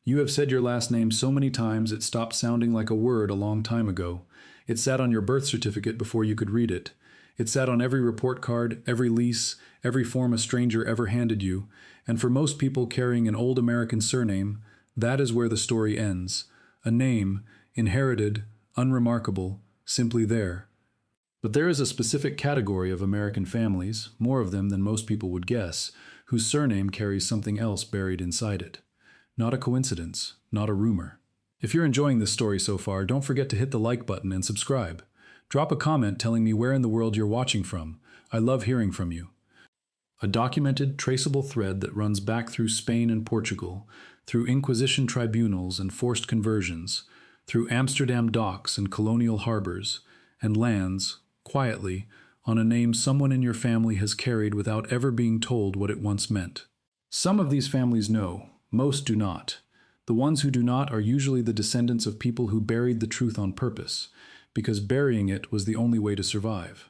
You have said your last name so many times it stopped sounding like a word a long time ago. It sat on your birth certificate before you could read it. It sat on every report card, every lease, every form a stranger ever handed you, and for most people carrying an old American surname, that is where the story ends. A name, inherited, unremarkable, simply there. But there is a specific category of American families, more of them than most people would guess, whose surname carries something else buried inside it. Not a coincidence, not a rumor. If you're enjoying this story so far, don't forget to hit the like button and subscribe. Drop a comment telling me where in the world you're watching from. I love hearing from you. A documented, traceable thread that runs back through Spain and Portugal, through Inquisition tribunals and forced conversions, through Amsterdam docks and colonial harbors, and lands, quietly, on a name someone in your family has carried without ever being told what it once meant. Some of these families know, most do not. The ones who do not are usually the descendants of people who buried the truth on purpose, because burying it was the only way to survive.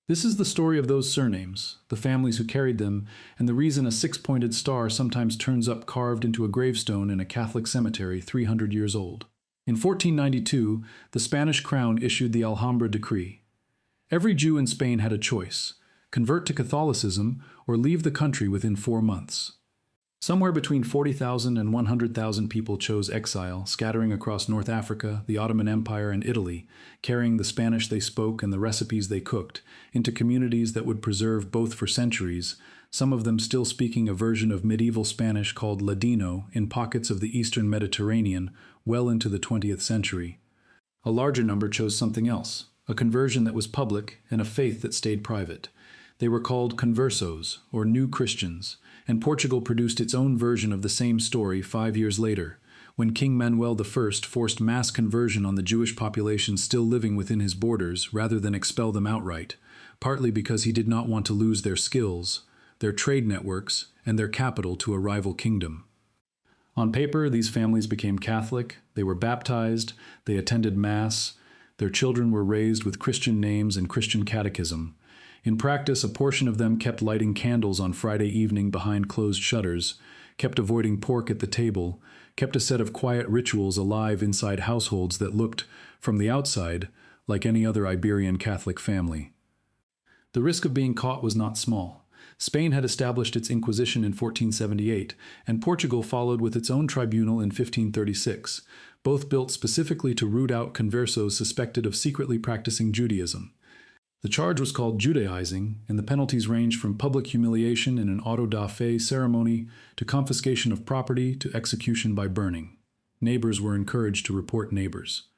This is the story of those surnames, the families who carried them, and the reason a six-pointed star sometimes turns up carved into a gravestone in a Catholic cemetery 300 years old. In 1492, the Spanish crown issued the Alhambra decree. Every Jew in Spain had a choice: convert to Catholicism or leave the country within 4 months. Somewhere between 40,000 and 100,000 people chose exile, scattering across North Africa, the Ottoman Empire, and Italy, carrying the Spanish they spoke and the recipes they cooked, into communities that would preserve both for centuries, some of them still speaking a version of medieval Spanish called Ladino in pockets of the eastern Mediterranean well into the 20th century. A larger number chose something else, a conversion that was public and a faith that stayed private. They were called Conversos, or New Christians, and Portugal produced its own version of the same story 5 years later, when King Manuel I forced mass conversion on the Jewish population still living within his borders rather than expel them outright, partly because he did not want to lose their skills, their trade networks, and their capital to a rival kingdom. On paper, these families became Catholic, they were baptized, they attended Mass, their children were raised with Christian names and Christian catechism. In practice, a portion of them kept lighting candles on Friday evening behind closed shutters, kept avoiding pork at the table, kept a set of quiet rituals alive inside households that looked, from the outside, like any other Iberian Catholic family. The risk of being caught was not small. Spain had established its Inquisition in 1478, and Portugal followed with its own tribunal in 1536, both built specifically to root out conversos suspected of secretly practicing Judaism. The charge was called Judaizing, and the penalties ranged from public humiliation in an auto da fe ceremony to confiscation of property to execution by burning. Neighbors were encouraged to report neighbors.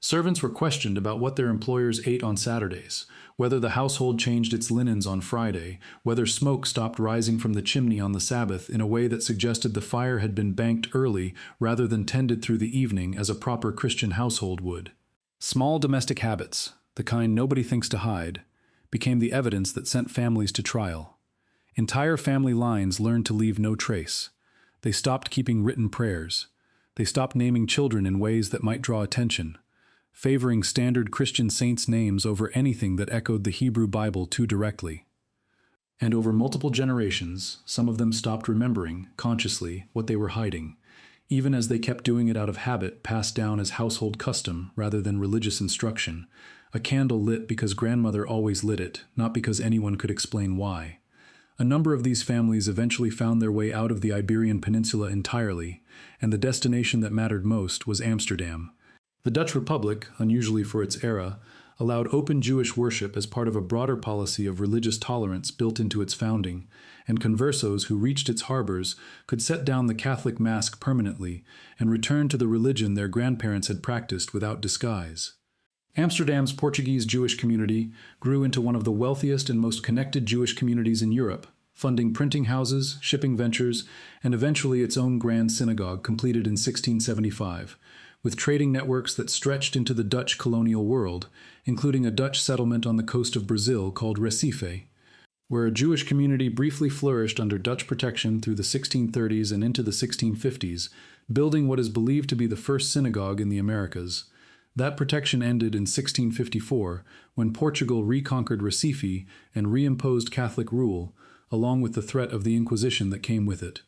Servants were questioned about what their employers ate on Saturdays, whether the household changed its linens on Friday, whether smoke stopped rising from the chimney on the Sabbath in a way that suggested the fire had been banked early rather than tended through the evening as a proper Christian household would. Small domestic habits, the kind nobody thinks to hide, became the evidence that sent families to trial. Entire family lines learned to leave no trace. They stopped keeping written prayers. They stopped naming children in ways that might draw attention, favoring standard Christian saints' names over anything that echoed the Hebrew Bible too directly. And over multiple generations, some of them stopped remembering, consciously, what they were hiding, even as they kept doing it out of habit passed down as household custom rather than religious instruction, a candle lit because grandmother always lit it, not because anyone could explain why. A number of these families eventually found their way out of the Iberian Peninsula entirely, and the destination that mattered most was Amsterdam. The Dutch Republic, unusually for its era, allowed open Jewish worship as part of a broader policy of religious tolerance built into its founding, and conversos who reached its harbors could set down the Catholic mask permanently and return to the religion their grandparents had practiced without disguise. Amsterdam's Portuguese Jewish community grew into one of the wealthiest and most connected Jewish communities in Europe, funding printing houses, shipping ventures, and eventually its own grand synagogue completed in 1675, with trading networks that stretched into the Dutch colonial world, including a Dutch settlement on the coast of Brazil called Recife, where a Jewish community briefly flourished under Dutch protection through the 1630s and into the 1650s, building what is believed to be the first synagogue in the Americas. That protection ended in 1654, when Portugal reconquered Recife and reimposed Catholic rule, along with the threat of the Inquisition that came with it.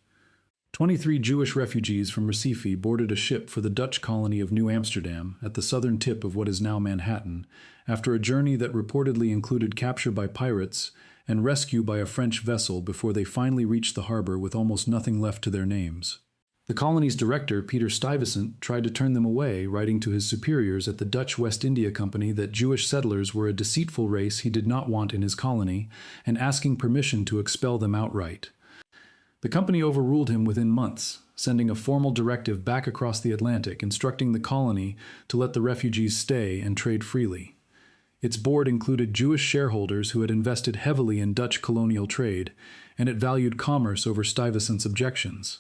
23 Jewish refugees from Recife boarded a ship for the Dutch colony of New Amsterdam at the southern tip of what is now Manhattan, after a journey that reportedly included capture by pirates and rescue by a French vessel before they finally reached the harbor with almost nothing left to their names. The colony's director, Peter Stuyvesant, tried to turn them away, writing to his superiors at the Dutch West India Company that Jewish settlers were a deceitful race he did not want in his colony, and asking permission to expel them outright. The company overruled him within months, sending a formal directive back across the Atlantic instructing the colony to let the refugees stay and trade freely. Its board included Jewish shareholders who had invested heavily in Dutch colonial trade, and it valued commerce over Stuyvesant's objections.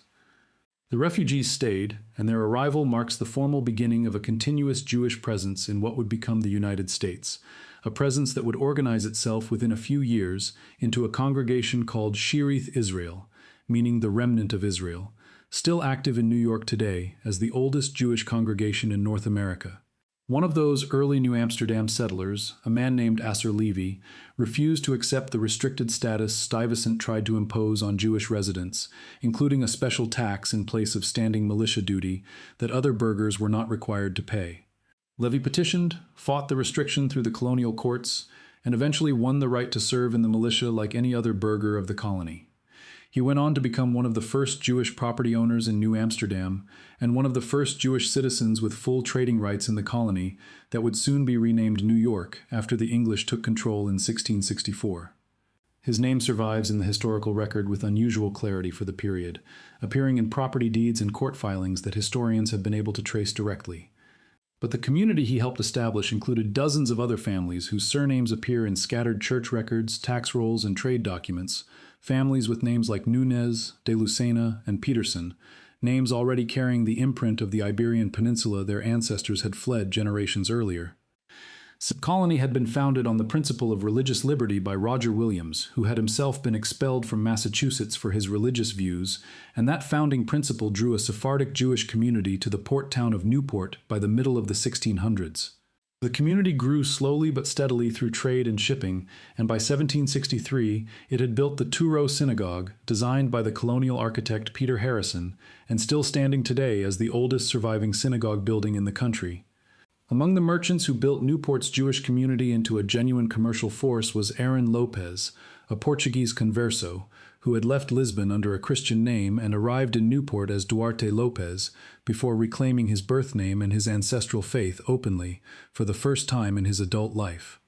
The refugees stayed, and their arrival marks the formal beginning of a continuous Jewish presence in what would become the United States, a presence that would organize itself within a few years into a congregation called Shearith Israel, meaning the remnant of Israel, still active in New York today as the oldest Jewish congregation in North America. One of those early New Amsterdam settlers, a man named Asser Levy, refused to accept the restricted status Stuyvesant tried to impose on Jewish residents, including a special tax in place of standing militia duty that other burghers were not required to pay. Levy petitioned, fought the restriction through the colonial courts, and eventually won the right to serve in the militia like any other burgher of the colony. He went on to become one of the first Jewish property owners in New Amsterdam and one of the first Jewish citizens with full trading rights in the colony that would soon be renamed New York after the English took control in 1664. His name survives in the historical record with unusual clarity for the period, appearing in property deeds and court filings that historians have been able to trace directly. But the community he helped establish included dozens of other families whose surnames appear in scattered church records, tax rolls, and trade documents, families with names like Nunez, de Lucena, and Peterson, names already carrying the imprint of the Iberian Peninsula their ancestors had fled generations earlier. The colony had been founded on the principle of religious liberty by Roger Williams, who had himself been expelled from Massachusetts for his religious views, and that founding principle drew a Sephardic Jewish community to the port town of Newport by the middle of the 1600s. The community grew slowly but steadily through trade and shipping, and by 1763 it had built the Two-Row Synagogue, designed by the colonial architect Peter Harrison, and still standing today as the oldest surviving synagogue building in the country. Among the merchants who built Newport's Jewish community into a genuine commercial force was Aaron Lopez, a Portuguese converso, who had left Lisbon under a Christian name and arrived in Newport as Duarte Lopez, before reclaiming his birth name and his ancestral faith openly for the first time in his adult life.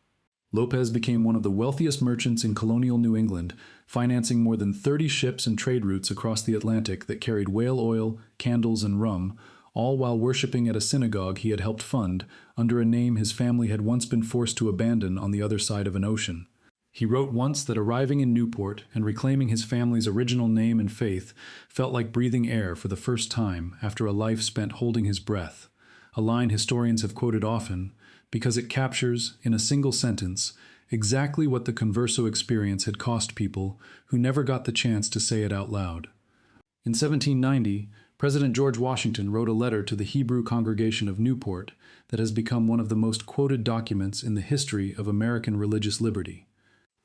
Lopez became one of the wealthiest merchants in colonial New England, financing more than 30 ships and trade routes across the Atlantic that carried whale oil, candles, and rum, all while worshiping at a synagogue he had helped fund under a name his family had once been forced to abandon on the other side of an ocean. He wrote once that arriving in Newport and reclaiming his family's original name and faith felt like breathing air for the first time after a life spent holding his breath, a line historians have quoted often because it captures, in a single sentence, exactly what the Converso experience had cost people who never got the chance to say it out loud. In 1790, President George Washington wrote a letter to the Hebrew congregation of Newport that has become one of the most quoted documents in the history of American religious liberty.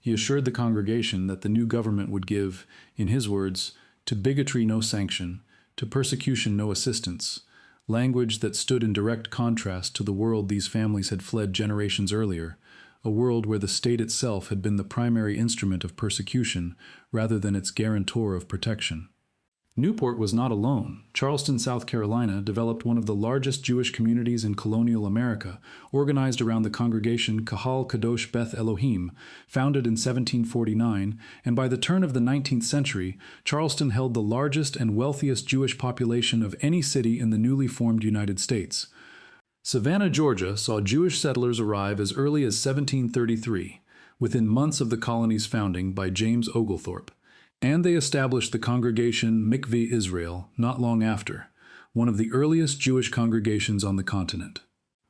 He assured the congregation that the new government would give, in his words, to bigotry no sanction, to persecution no assistance, language that stood in direct contrast to the world these families had fled generations earlier, a world where the state itself had been the primary instrument of persecution rather than its guarantor of protection. Newport was not alone. Charleston, South Carolina, developed one of the largest Jewish communities in colonial America, organized around the congregation Kahal Kadosh Beth Elohim, founded in 1749, and by the turn of the 19th century, Charleston held the largest and wealthiest Jewish population of any city in the newly formed United States. Savannah, Georgia, saw Jewish settlers arrive as early as 1733, within months of the colony's founding by James Oglethorpe. And they established the congregation Mikveh Israel not long after, one of the earliest Jewish congregations on the continent.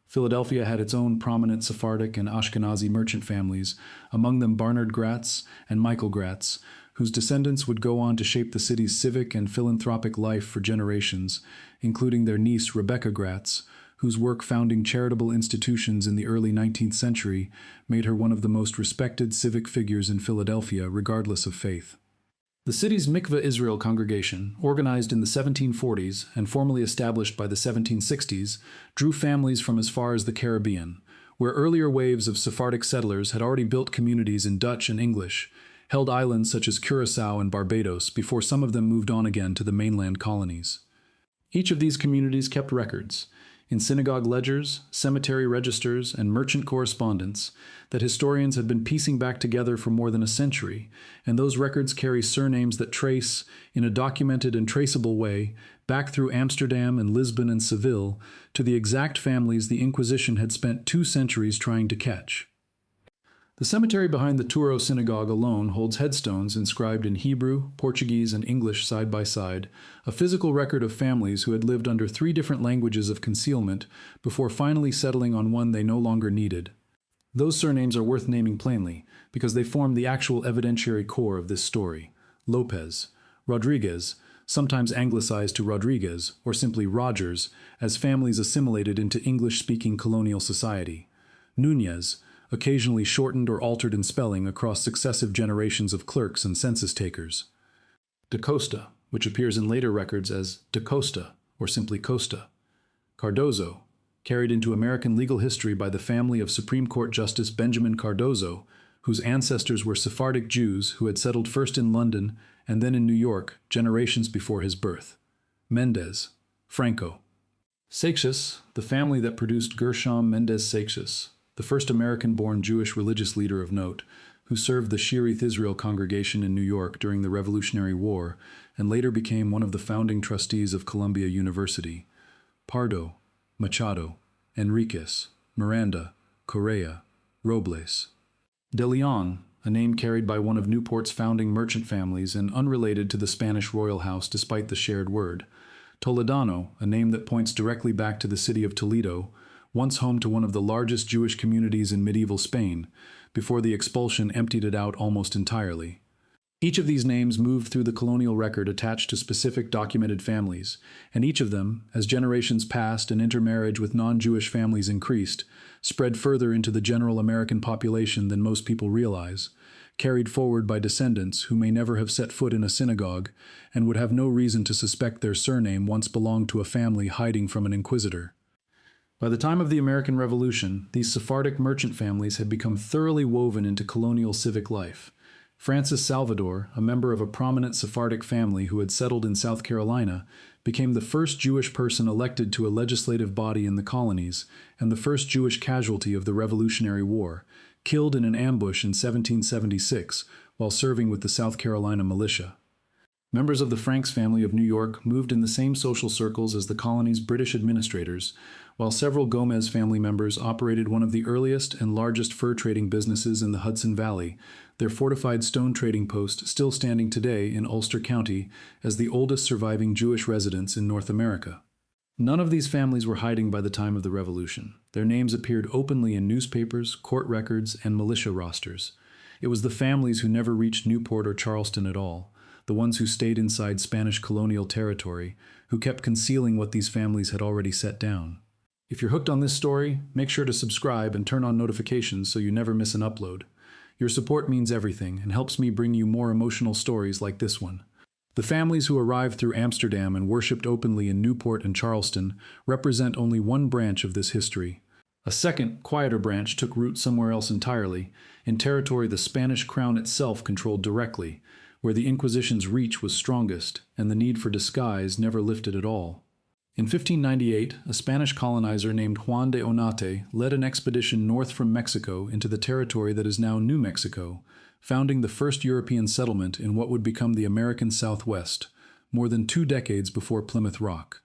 Philadelphia had its own prominent Sephardic and Ashkenazi merchant families, among them Barnard Gratz and Michael Gratz, whose descendants would go on to shape the city's civic and philanthropic life for generations, including their niece Rebecca Gratz, whose work founding charitable institutions in the early 19th century made her one of the most respected civic figures in Philadelphia regardless of faith. The city's Mikveh Israel congregation, organized in the 1740s and formally established by the 1760s, drew families from as far as the Caribbean, where earlier waves of Sephardic settlers had already built communities in Dutch and English, held islands such as Curaçao and Barbados before some of them moved on again to the mainland colonies. Each of these communities kept records, in synagogue ledgers, cemetery registers, and merchant correspondence, that historians had been piecing back together for more than a century, and those records carry surnames that trace, in a documented and traceable way, back through Amsterdam and Lisbon and Seville, to the exact families the Inquisition had spent 2 centuries trying to catch. The cemetery behind the Touro Synagogue alone holds headstones inscribed in Hebrew, Portuguese, and English side by side, a physical record of families who had lived under 3 different languages of concealment before finally settling on one they no longer needed. Those surnames are worth naming plainly, because they form the actual evidentiary core of this story. Lopez, Rodriguez, sometimes anglicized to Rodriguez, or simply Rogers, as families assimilated into English-speaking colonial society. Núñez, occasionally shortened or altered in spelling across successive generations of clerks and census takers. Da Costa, which appears in later records as Da Costa, or simply Costa. Cardozo, carried into American legal history by the family of Supreme Court Justice Benjamin Cardozo, whose ancestors were Sephardic Jews who had settled first in London and then in New York generations before his birth. Mendez, Franco. Seixas, the family that produced Gershom Mendez Seixas, the first American-born Jewish religious leader of note, who served the Shearith Israel congregation in New York during the Revolutionary War and later became one of the founding trustees of Columbia University. Pardo, Machado, Enriquez, Miranda, Correa, Robles. De Leon, a name carried by one of Newport's founding merchant families and unrelated to the Spanish royal house despite the shared word. Toledano, a name that points directly back to the city of Toledo, once home to one of the largest Jewish communities in medieval Spain, before the expulsion emptied it out almost entirely. Each of these names moved through the colonial record attached to specific documented families, and each of them, as generations passed and intermarriage with non-Jewish families increased, spread further into the general American population than most people realize, carried forward by descendants who may never have set foot in a synagogue and would have no reason to suspect their surname once belonged to a family hiding from an inquisitor. By the time of the American Revolution, these Sephardic merchant families had become thoroughly woven into colonial civic life. Francis Salvador, a member of a prominent Sephardic family who had settled in South Carolina, became the first Jewish person elected to a legislative body in the colonies and the first Jewish casualty of the Revolutionary War, killed in an ambush in 1776 while serving with the South Carolina militia. Members of the Franks family of New York moved in the same social circles as the colony's British administrators, while several Gomez family members operated one of the earliest and largest fur trading businesses in the Hudson Valley, their fortified stone trading post still standing today in Ulster County as the oldest surviving Jewish residence in North America. None of these families were hiding by the time of the Revolution. Their names appeared openly in newspapers, court records, and militia rosters. It was the families who never reached Newport or Charleston at all, the ones who stayed inside Spanish colonial territory, who kept concealing what these families had already set down. If you're hooked on this story, make sure to subscribe and turn on notifications so you never miss an upload. Your support means everything and helps me bring you more emotional stories like this one. The families who arrived through Amsterdam and worshipped openly in Newport and Charleston represent only one branch of this history. A second, quieter branch took root somewhere else entirely, in territory the Spanish crown itself controlled directly, where the Inquisition's reach was strongest and the need for disguise never lifted at all. In 1598, a Spanish colonizer named Juan de Onate led an expedition north from Mexico into the territory that is now New Mexico, founding the first European settlement in what would become the American Southwest, more than 2 decades before Plymouth Rock.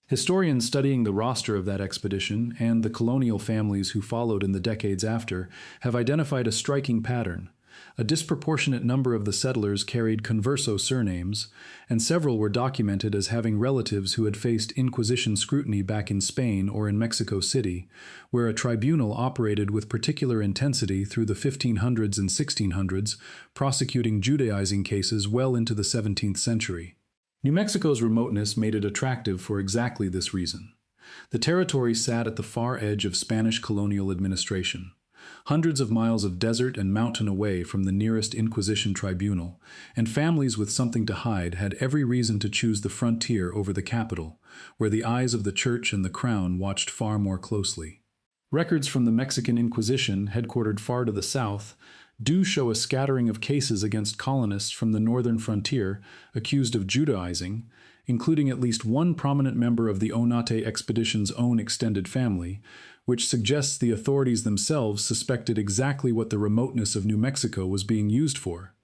Historians studying the roster of that expedition and the colonial families who followed in the decades after have identified a striking pattern. A disproportionate number of the settlers carried Converso surnames, and several were documented as having relatives who had faced Inquisition scrutiny back in Spain or in Mexico City, where a tribunal operated with particular intensity through the 1500s and 1600s, prosecuting Judaizing cases well into the 17th century. New Mexico's remoteness made it attractive for exactly this reason. The territory sat at the far edge of Spanish colonial administration. hundreds of miles of desert and mountain away from the nearest Inquisition tribunal, and families with something to hide had every reason to choose the frontier over the capital, where the eyes of the church and the crown watched far more closely. Records from the Mexican Inquisition, headquartered far to the south, do show a scattering of cases against colonists from the northern frontier accused of Judaizing, including at least one prominent member of the Oñate expedition's own extended family, which suggests the authorities themselves suspected exactly what the remoteness of New Mexico was being used for.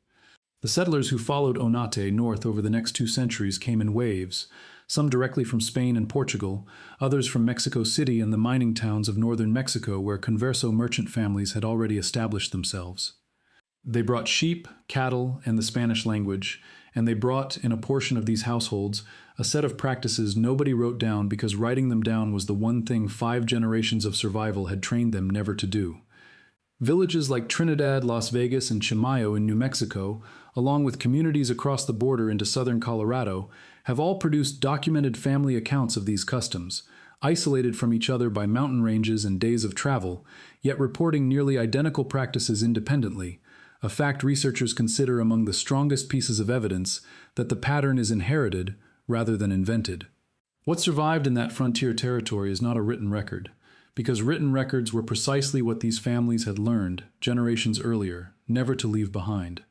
The settlers who followed Oñate north over the next 2 centuries came in waves, some directly from Spain and Portugal, others from Mexico City and the mining towns of northern Mexico where Converso merchant families had already established themselves. They brought sheep, cattle, and the Spanish language, and they brought, in a portion of these households, a set of practices nobody wrote down because writing them down was the one thing 5 generations of survival had trained them never to do. Villages like Trinidad, Las Vegas, and Chimayo in New Mexico, along with communities across the border into southern Colorado, have all produced documented family accounts of these customs, isolated from each other by mountain ranges and days of travel, yet reporting nearly identical practices independently, a fact researchers consider among the strongest pieces of evidence that the pattern is inherited rather than invented. What survived in that frontier territory is not a written record, because written records were precisely what these families had learned generations earlier, never to leave behind.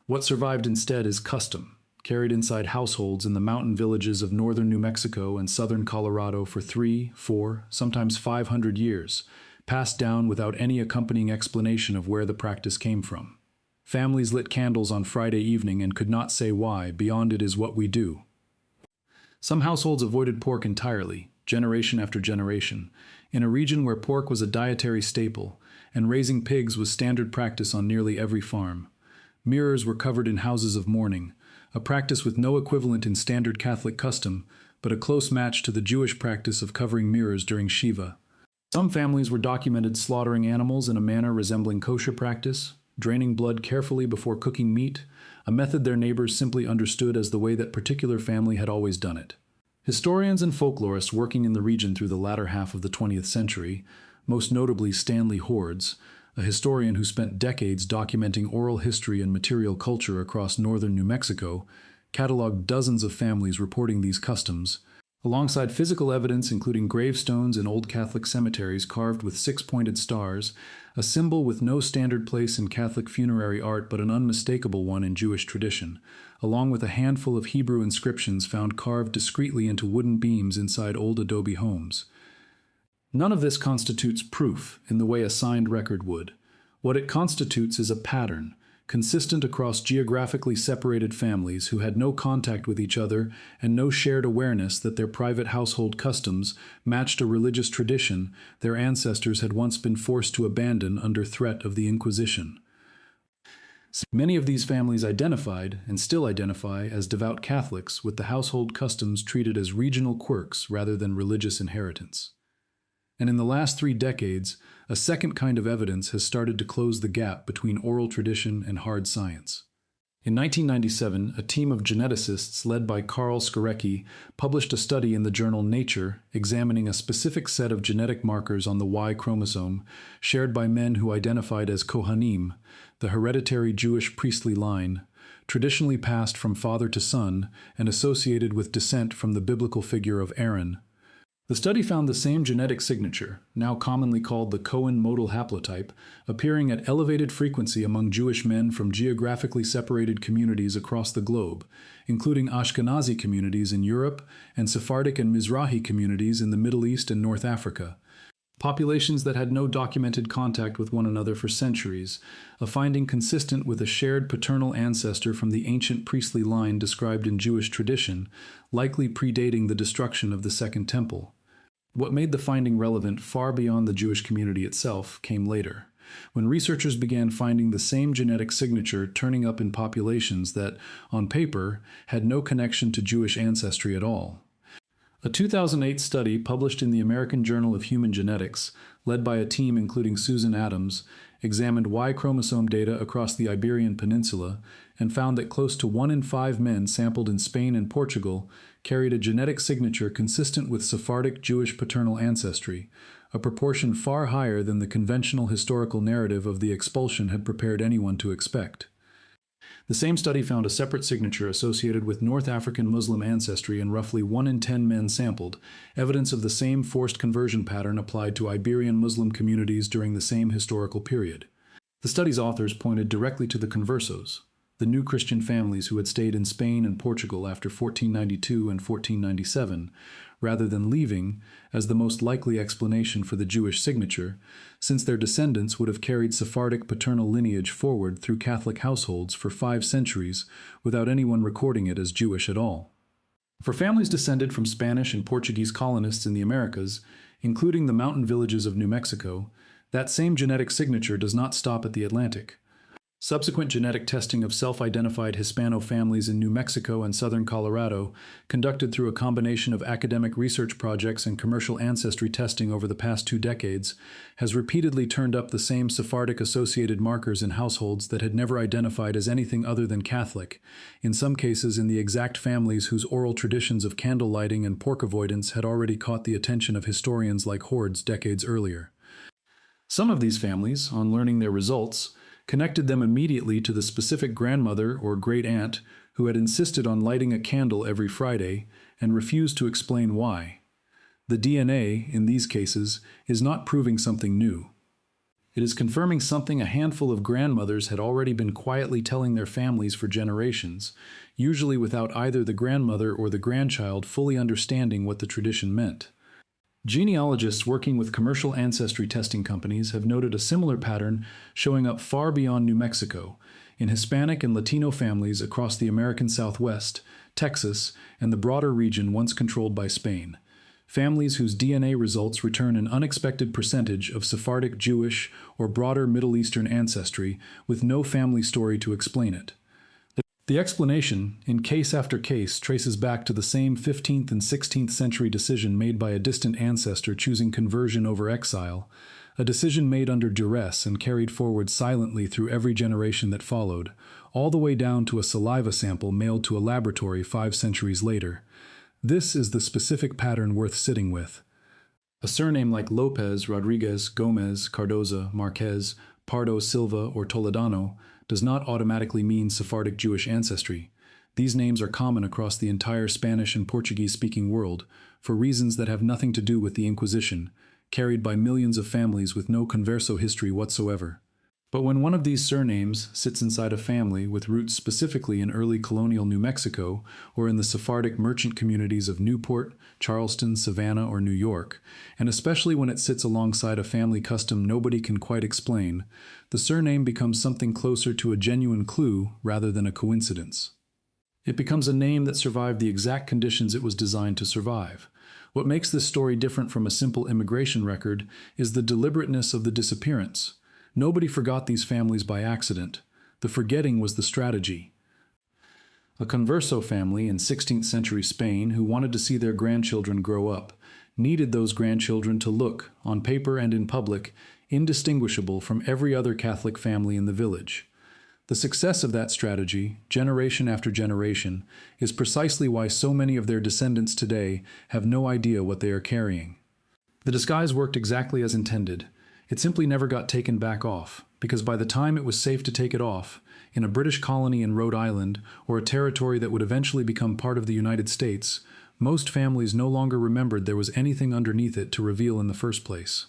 What survived instead is custom, carried inside households in the mountain villages of northern New Mexico and southern Colorado for 3, 4, sometimes 500 years, passed down without any accompanying explanation of where the practice came from. Families lit candles on Friday evening and could not say why, beyond it is what we do. Some households avoided pork entirely, generation after generation, in a region where pork was a dietary staple, and raising pigs was standard practice on nearly every farm. Mirrors were covered in houses of mourning, a practice with no equivalent in standard Catholic custom, but a close match to the Jewish practice of covering mirrors during Shiva. Some families were documented slaughtering animals in a manner resembling kosher practice, draining blood carefully before cooking meat, a method their neighbors simply understood as the way that particular family had always done it. Historians and folklorists working in the region through the latter half of the 20th century, most notably Stanley Hordes, a historian who spent decades documenting oral history and material culture across northern New Mexico, cataloged dozens of families reporting these customs, alongside physical evidence including gravestones in old Catholic cemeteries carved with 6-pointed stars, a symbol with no standard place in Catholic funerary art but an unmistakable one in Jewish tradition, along with a handful of Hebrew inscriptions found carved discreetly into wooden beams inside old adobe homes. None of this constitutes proof in the way a signed record would. What it constitutes is a pattern, consistent across geographically separated families who had no contact with each other and no shared awareness that their private household customs matched a religious tradition their ancestors had once been forced to abandon under threat of the Inquisition. Many of these families identified, and still identify, as devout Catholics, with the household customs treated as regional quirks rather than religious inheritance. And in the last 3 decades, a second kind of evidence has started to close the gap between oral tradition and hard science. In 1997, a team of geneticists led by Carl Skarecki published a study in the journal Nature examining a specific set of genetic markers on the Y chromosome shared by men who identified as Kohanim, the hereditary Jewish priestly line, traditionally passed from father to son and associated with descent from the biblical figure of Aaron. The study found the same genetic signature, now commonly called the Cohen modal haplotype, appearing at elevated frequency among Jewish men from geographically separated communities across the globe, including Ashkenazi communities in Europe and Sephardic and Mizrahi communities in the Middle East and North Africa. Populations that had no documented contact with one another for centuries, a finding consistent with a shared paternal ancestor from the ancient priestly line described in Jewish tradition, likely predating the destruction of the Second Temple. What made the finding relevant far beyond the Jewish community itself came later, when researchers began finding the same genetic signature turning up in populations that, on paper, had no connection to Jewish ancestry at all. A 2008 study published in the American Journal of Human Genetics, led by a team including Susan Adams, examined Y chromosome data across the Iberian Peninsula and found that close to 1 in 5 men sampled in Spain and Portugal carried a genetic signature consistent with Sephardic Jewish paternal ancestry, a proportion far higher than the conventional historical narrative of the expulsion had prepared anyone to expect. The same study found a separate signature associated with North African Muslim ancestry in roughly 1 in 10 men sampled, evidence of the same forced conversion pattern applied to Iberian Muslim communities during the same historical period. The study's authors pointed directly to the Conversos, the new Christian families who had stayed in Spain and Portugal after 1492 and 1497, rather than leaving, as the most likely explanation for the Jewish signature, since their descendants would have carried Sephardic paternal lineage forward through Catholic households for 5 centuries without anyone recording it as Jewish at all. For families descended from Spanish and Portuguese colonists in the Americas, including the mountain villages of New Mexico, that same genetic signature does not stop at the Atlantic. Subsequent genetic testing of self-identified Hispano families in New Mexico and southern Colorado, conducted through a combination of academic research projects and commercial ancestry testing over the past 2 decades, has repeatedly turned up the same Sephardic-associated markers in households that had never identified as anything other than Catholic, in some cases in the exact families whose oral traditions of candle lighting and pork avoidance had already caught the attention of historians like Hordes decades earlier. Some of these families, on learning their results, connected them immediately to the specific grandmother or great-aunt who had insisted on lighting a candle every Friday and refused to explain why. The DNA, in these cases, is not proving something new. It is confirming something a handful of grandmothers had already been quietly telling their families for generations, usually without either the grandmother or the grandchild fully understanding what the tradition meant. Genealogists working with commercial ancestry testing companies have noted a similar pattern showing up far beyond New Mexico, in Hispanic and Latino families across the American Southwest, Texas, and the broader region once controlled by Spain. Families whose DNA results return an unexpected percentage of Sephardic Jewish or broader Middle Eastern ancestry with no family story to explain it. The explanation, in case after case, traces back to the same 15th and 16th century decision made by a distant ancestor choosing conversion over exile, a decision made under duress and carried forward silently through every generation that followed, all the way down to a saliva sample mailed to a laboratory 5 centuries later. This is the specific pattern worth sitting with. A surname like Lopez, Rodriguez, Gomez, Cardoza, Marquez, Pardo, Silva, or Toledano does not automatically mean Sephardic Jewish ancestry. These names are common across the entire Spanish and Portuguese-speaking world, for reasons that have nothing to do with the Inquisition, carried by millions of families with no Converso history whatsoever. But when one of these surnames sits inside a family with roots specifically in early colonial New Mexico or in the Sephardic merchant communities of Newport, Charleston, Savannah, or New York, and especially when it sits alongside a family custom nobody can quite explain, the surname becomes something closer to a genuine clue rather than a coincidence. It becomes a name that survived the exact conditions it was designed to survive. What makes this story different from a simple immigration record is the deliberateness of the disappearance. Nobody forgot these families by accident. The forgetting was the strategy. A Converso family in 16th century Spain who wanted to see their grandchildren grow up needed those grandchildren to look, on paper and in public, indistinguishable from every other Catholic family in the village. The success of that strategy, generation after generation, is precisely why so many of their descendants today have no idea what they are carrying. The disguise worked exactly as intended. It simply never got taken back off, because by the time it was safe to take it off, in a British colony in Rhode Island, or a territory that would eventually become part of the United States, most families no longer remembered there was anything underneath it to reveal in the first place.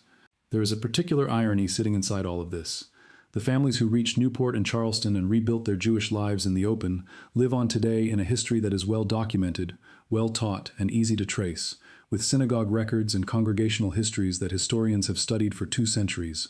There is a particular irony sitting inside all of this. The families who reached Newport and Charleston and rebuilt their Jewish lives in the open live on today in a history that is well documented, well taught, and easy to trace, with synagogue records and congregational histories that historians have studied for 2 centuries.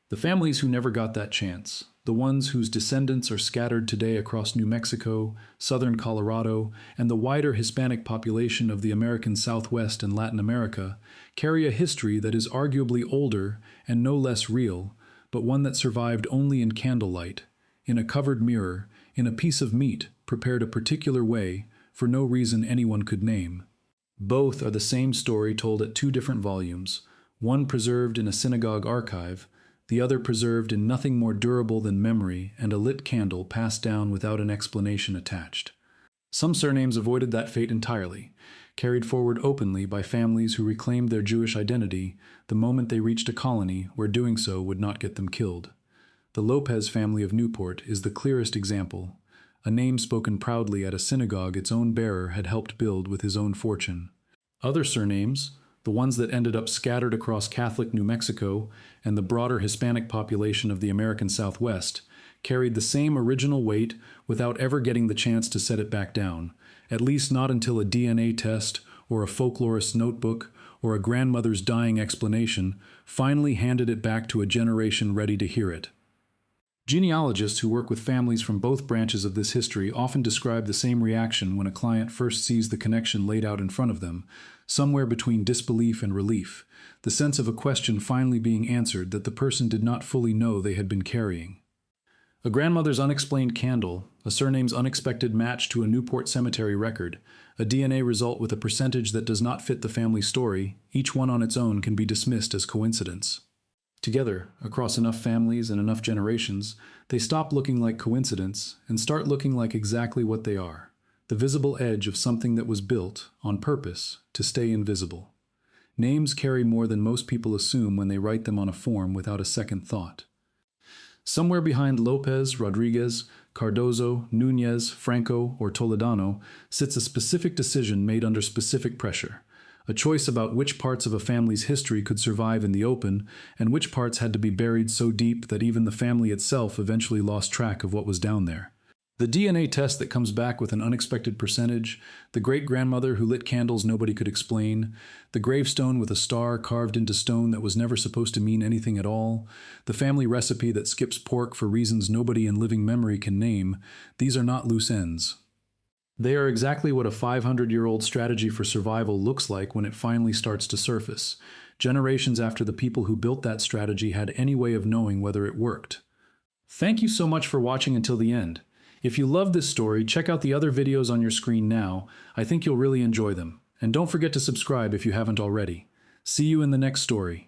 The families who never got that chance, the ones whose descendants are scattered today across New Mexico, southern Colorado, and the wider Hispanic population of the American Southwest and Latin America, carry a history that is arguably older and no less real, but one that survived only in candlelight, in a covered mirror, in a piece of meat prepared a particular way, for no reason anyone could name. Both are the same story told at 2 different volumes, one preserved in a synagogue archive, the other preserved in nothing more durable than memory and a lit candle passed down without an explanation attached. Some surnames avoided that fate entirely, carried forward openly by families who reclaimed their Jewish identity the moment they reached a colony where doing so would not get them killed. The Lopez family of Newport is the clearest example, a name spoken proudly at a synagogue its own bearer had helped build with his own fortune. Other surnames, the ones that ended up scattered across Catholic New Mexico and the broader Hispanic population of the American Southwest, carried the same original weight without ever getting the chance to set it back down, at least not until a DNA test or a folklorist's notebook or a grandmother's dying explanation finally handed it back to a generation ready to hear it. Genealogists who work with families from both branches of this history often describe the same reaction when a client first sees the connection laid out in front of them, somewhere between disbelief and relief, the sense of a question finally being answered that the person did not fully know they had been carrying. A grandmother's unexplained candle, a surname's unexpected match to a Newport cemetery record, a DNA result with a percentage that does not fit the family story, each one on its own can be dismissed as coincidence. Together, across enough families and enough generations, they stop looking like coincidence and start looking like exactly what they are, the visible edge of something that was built, on purpose, to stay invisible. Names carry more than most people assume when they write them on a form without a second thought. Somewhere behind Lopez, Rodriguez, Cardozo, Nunez, Franco, or Toledano sits a specific decision made under specific pressure, a choice about which parts of a family's history could survive in the open and which parts had to be buried so deep that even the family itself eventually lost track of what was down there. The DNA test that comes back with an unexpected percentage, the great-grandmother who lit candles nobody could explain, the gravestone with a star carved into stone that was never supposed to mean anything at all, the family recipe that skips pork for reasons nobody in living memory can name, these are not loose ends. They are exactly what a 500-year-old strategy for survival looks like when it finally starts to surface, generations after the people who built that strategy had any way of knowing whether it worked. Thank you so much for watching until the end. If you love this story, check out the other videos on your screen now. I think you'll really enjoy them. And don't forget to subscribe if you haven't already. See you in the next story.